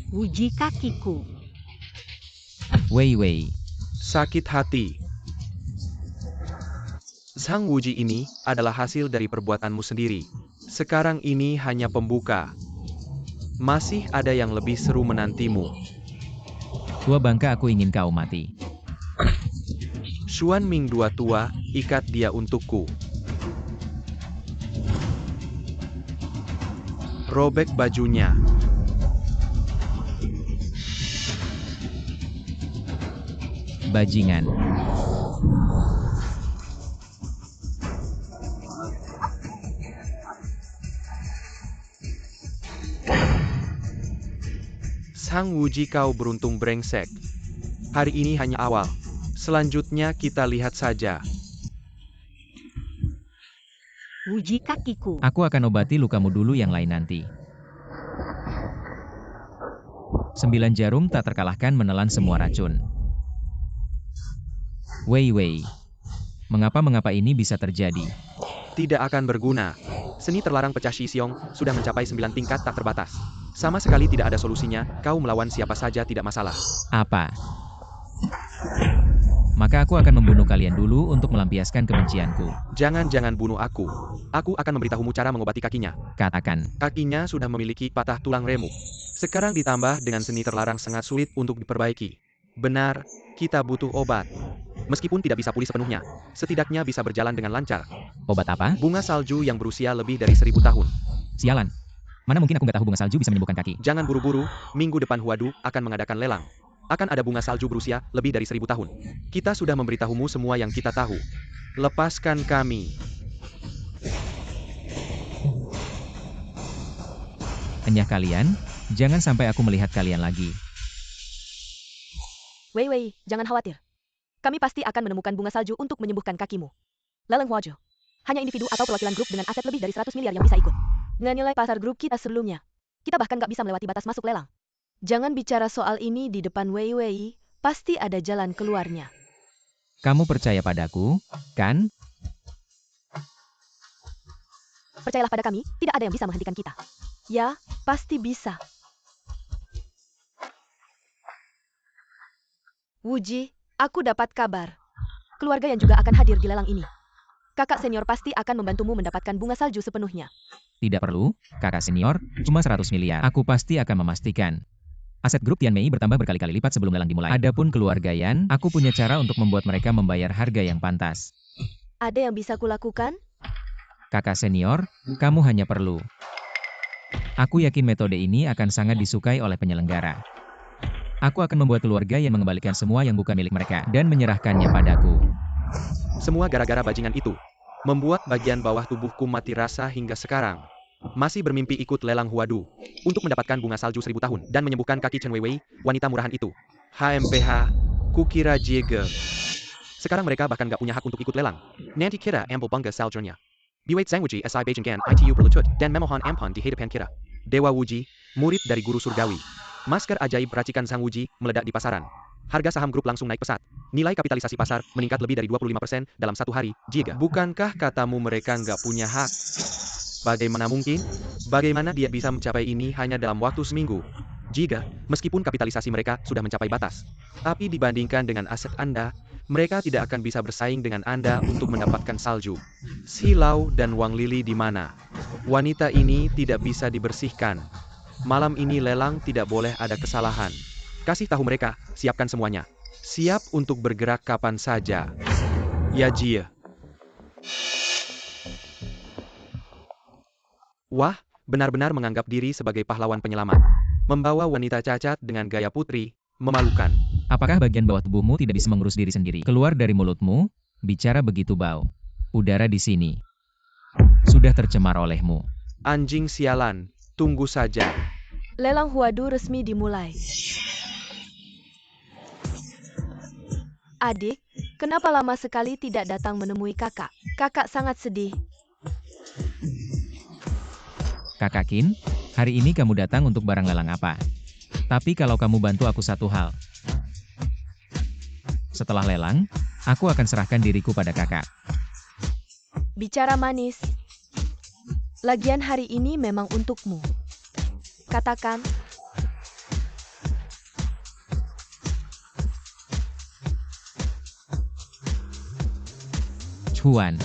Wuji, kakiku. Wei Wei. Sakit hati. Zhang Wuji ini adalah hasil dari perbuatanmu sendiri. Sekarang ini hanya pembuka. Masih ada yang lebih seru menantimu. Tua bangka, aku ingin kau mati. Xuan Ming dua tua, ikat dia untukku. Robek bajunya. Bajingan. Zhang Wuji, kau beruntung brengsek. Hari ini hanya awal. Selanjutnya kita lihat saja. Wuji, kakiku. Aku akan obati lukamu dulu, yang lain nanti. 9 jarum tak terkalahkan menelan semua racun. Wei Wei. Mengapa ini bisa terjadi? Tidak akan berguna. Seni terlarang pecah Shi Xiong sudah mencapai 9 tingkat tak terbatas. Sama sekali tidak ada solusinya, kau melawan siapa saja tidak masalah. Apa? Maka aku akan membunuh kalian dulu untuk melampiaskan kebencianku. Jangan bunuh aku. Aku akan memberitahumu cara mengobati kakinya. Katakan. Kakinya sudah memiliki patah tulang remuk. Sekarang ditambah dengan seni terlarang sangat sulit untuk diperbaiki. Benar, kita butuh obat. Meskipun tidak bisa pulih sepenuhnya, setidaknya bisa berjalan dengan lancar. Obat apa? Bunga salju yang berusia lebih dari 1000 tahun. Sialan. Mana mungkin aku nggak tahu bunga salju bisa menyembuhkan kaki. Jangan buru-buru, minggu depan Huadu akan mengadakan lelang. Akan ada bunga salju berusia lebih dari 1000 tahun. Kita sudah memberitahumu semua yang kita tahu. Lepaskan kami. Enyah kalian, jangan sampai aku melihat kalian lagi. Wei, jangan khawatir. Kami pasti akan menemukan bunga salju untuk menyembuhkan kakimu. Leleng Huajo. Hanya individu atau perwakilan grup dengan aset lebih dari 100 miliar yang bisa ikut. Dengan nilai pasar grup kita sebelumnya, kita bahkan nggak bisa melewati batas masuk lelang. Jangan bicara soal ini di depan Wei, pasti ada jalan keluarnya. Kamu percaya padaku, kan? Percayalah pada kami, tidak ada yang bisa menghentikan kita. Ya, pasti bisa. Wuji, aku dapat kabar. Keluarga yang juga akan hadir di lelang ini. Kakak senior pasti akan membantumu mendapatkan bunga salju sepenuhnya. Tidak perlu, kakak senior, cuma 100 miliar. Aku pasti akan memastikan. Aset grup Tianmei bertambah berkali-kali lipat sebelum lelang dimulai. Adapun keluarga Yan, aku punya cara untuk membuat mereka membayar harga yang pantas. Ada yang bisa kulakukan? Kakak senior, kamu hanya perlu. Aku yakin metode ini akan sangat disukai oleh penyelenggara. Aku akan membuat keluarga yang mengembalikan semua yang bukan milik mereka dan menyerahkannya padaku. Semua gara-gara bajingan itu. Membuat bagian bawah tubuhku mati rasa hingga sekarang. Masih bermimpi ikut lelang Huadu untuk mendapatkan bunga salju 1000 tahun dan menyembuhkan kaki Chen Weiwei, wanita murahan itu. HMPH, kukira Jiege. Sekarang mereka bahkan gak punya hak untuk ikut lelang. Nanti kira ambil bunga saljunya. Biwait Zhangwuji SI Beijinggan ITU berlutut dan memohon ampun di hadapan kira. Dewa Wuji, murid dari guru surgawi. Masker ajaib racikan Zhangwuji meledak di pasaran. Harga saham grup langsung naik pesat. Nilai kapitalisasi pasar meningkat lebih dari 25% dalam satu hari. Jiega, bukankah katamu mereka nggak punya hak? Bagaimana mungkin? Bagaimana dia bisa mencapai ini hanya dalam waktu seminggu? Jiega, meskipun kapitalisasi mereka sudah mencapai batas. Tapi dibandingkan dengan aset Anda, mereka tidak akan bisa bersaing dengan Anda untuk mendapatkan salju. Silau dan Wang Lili di mana? Wanita ini tidak bisa dibersihkan. Malam ini lelang tidak boleh ada kesalahan. Kasih tahu mereka, siapkan semuanya. Siap untuk bergerak kapan saja. Ya Jie. Wah, benar-benar menganggap diri sebagai pahlawan penyelamat. Membawa wanita cacat dengan gaya putri, memalukan. Apakah bagian bawah tubuhmu tidak bisa mengurus diri sendiri? Keluar dari mulutmu, bicara begitu bau. Udara di sini sudah tercemar olehmu. Anjing sialan, tunggu saja. Lelang Huadu resmi dimulai. Adik, kenapa lama sekali tidak datang menemui kakak? Kakak sangat sedih. Kakak Qin, hari ini kamu datang untuk barang lelang apa? Tapi kalau kamu bantu aku satu hal. Setelah lelang, aku akan serahkan diriku pada kakak. Bicara manis. Lagian hari ini memang untukmu. Katakan. Chuan.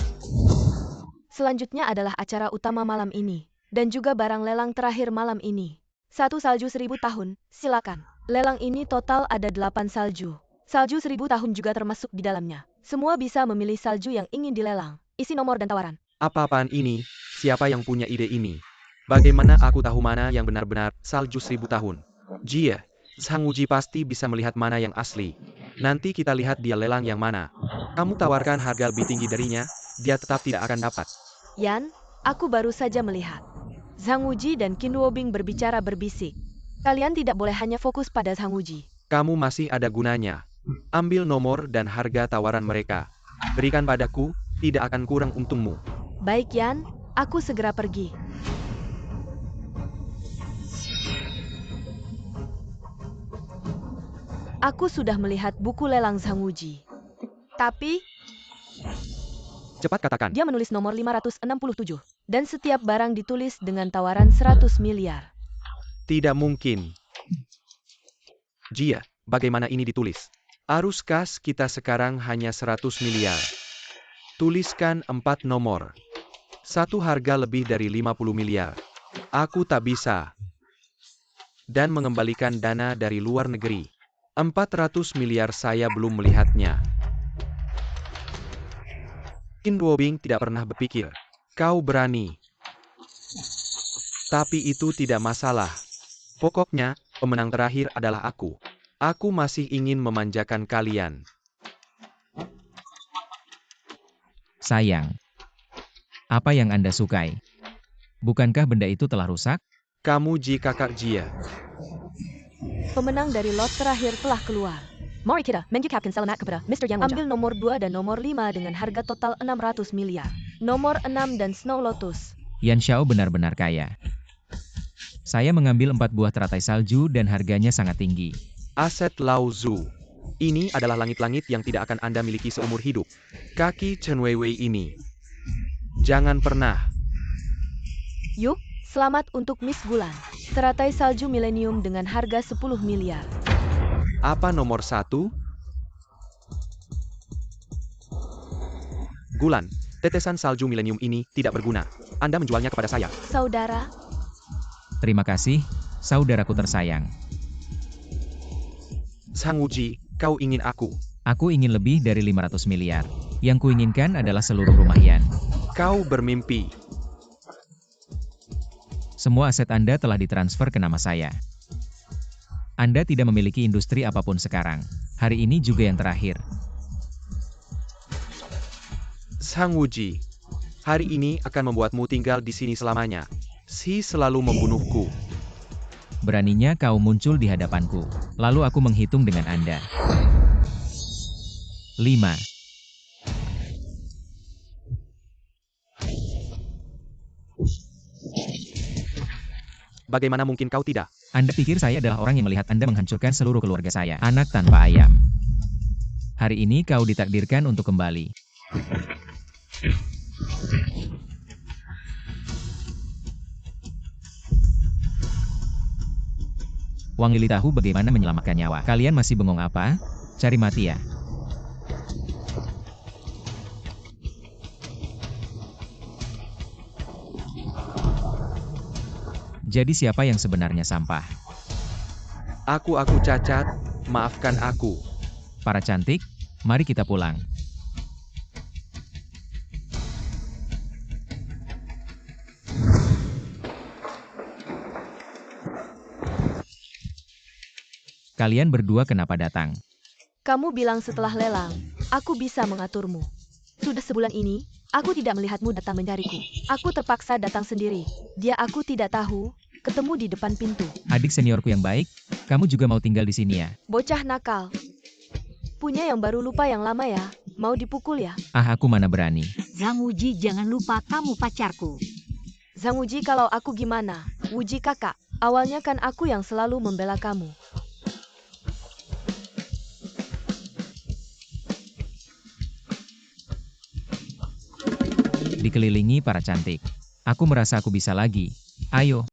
Selanjutnya adalah acara utama malam ini. Dan juga barang lelang terakhir malam ini. 1 salju 1000 tahun, silakan. Lelang ini total ada 8 salju. Salju 1000 tahun juga termasuk di dalamnya. Semua bisa memilih salju yang ingin dilelang. Isi nomor dan tawaran. Apa-apaan ini? Siapa yang punya ide ini? Bagaimana aku tahu mana yang benar-benar salju 1000 tahun? Jie, Zhangwuji pasti bisa melihat mana yang asli. Nanti kita lihat dia lelang yang mana. Kamu tawarkan harga lebih tinggi darinya, dia tetap tidak akan dapat. Yan, aku baru saja melihat. Zhangwuji dan Qin Wobing berbicara berbisik. Kalian tidak boleh hanya fokus pada Zhangwuji. Kamu masih ada gunanya. Ambil nomor dan harga tawaran mereka. Berikan padaku, tidak akan kurang untungmu. Baik Yan, aku segera pergi. Aku sudah melihat buku lelang Zhangwuji. Tapi, Cepat katakan. dia menulis nomor 567. Dan setiap barang ditulis dengan tawaran 100 miliar. Tidak mungkin. Jia, bagaimana ini ditulis? Arus kas kita sekarang hanya 100 miliar. Tuliskan 4 nomor. Satu harga lebih dari 50 miliar. Aku tak bisa. Dan mengembalikan dana dari luar negeri. 400 miliar saya belum melihatnya. Qin Ruobing tidak pernah berpikir. Kau berani. Tapi itu tidak masalah. Pokoknya, pemenang terakhir adalah aku. Aku masih ingin memanjakan kalian. Sayang. Apa yang Anda sukai? Bukankah benda itu telah rusak? Kamu kakak Jia. Pemenang dari lot terakhir telah keluar. Mari kita mengucapkan selamat kepada Mr. Yang Ambil nomor 2 dan nomor 5 dengan harga total 600 miliar. Nomor 6 dan Snow Lotus. Yan Xiao benar-benar kaya. Saya mengambil 4 buah teratai salju dan harganya sangat tinggi. Aset Lao Zu. Ini adalah langit-langit yang tidak akan Anda miliki seumur hidup. Kaki Chen Weiwei ini. Jangan pernah. Yuk, selamat untuk Miss Gulan. Teratai salju milenium dengan harga 10 miliar. Apa nomor 1? Gulan, tetesan salju milenium ini tidak berguna. Anda menjualnya kepada saya. Saudara, Terima kasih, saudaraku tersayang. Sang Wuji, kau ingin aku. Aku ingin lebih dari 500 miliar. Yang kuinginkan adalah seluruh rumah Yan. Kau bermimpi. Semua aset Anda telah ditransfer ke nama saya. Anda tidak memiliki industri apapun sekarang. Hari ini juga yang terakhir. Sang Wuji, hari ini akan membuatmu tinggal di sini selamanya. Si selalu membunuhku. Beraninya kau muncul di hadapanku. Lalu aku menghitung dengan Anda. 5. Bagaimana mungkin kau tidak? Anda pikir saya adalah orang yang melihat Anda menghancurkan seluruh keluarga saya, anak tanpa ayam. Hari ini kau ditakdirkan untuk kembali. Wang Lili tahu bagaimana menyelamatkan nyawa. Kalian masih bengong apa? Cari mati ya. Jadi siapa yang sebenarnya sampah? Aku cacat, maafkan aku. Para cantik, mari kita pulang. Kalian berdua kenapa datang? kamu bilang setelah lelang, aku bisa mengaturmu. Sudah sebulan ini, aku tidak melihatmu datang mencariku. Aku terpaksa datang sendiri. Dia aku tidak tahu, ketemu di depan pintu. Adik seniorku yang baik, kamu juga mau tinggal di sini ya? Bocah nakal. Punya yang baru lupa yang lama ya, mau dipukul ya? Ah, aku mana berani. Zhang Wuji, jangan lupa kamu pacarku. Zhang Wuji, kalau aku gimana? Wuji kakak, awalnya kan aku yang selalu membela kamu. Dikelilingi para cantik. Aku merasa aku bisa lagi. Ayo.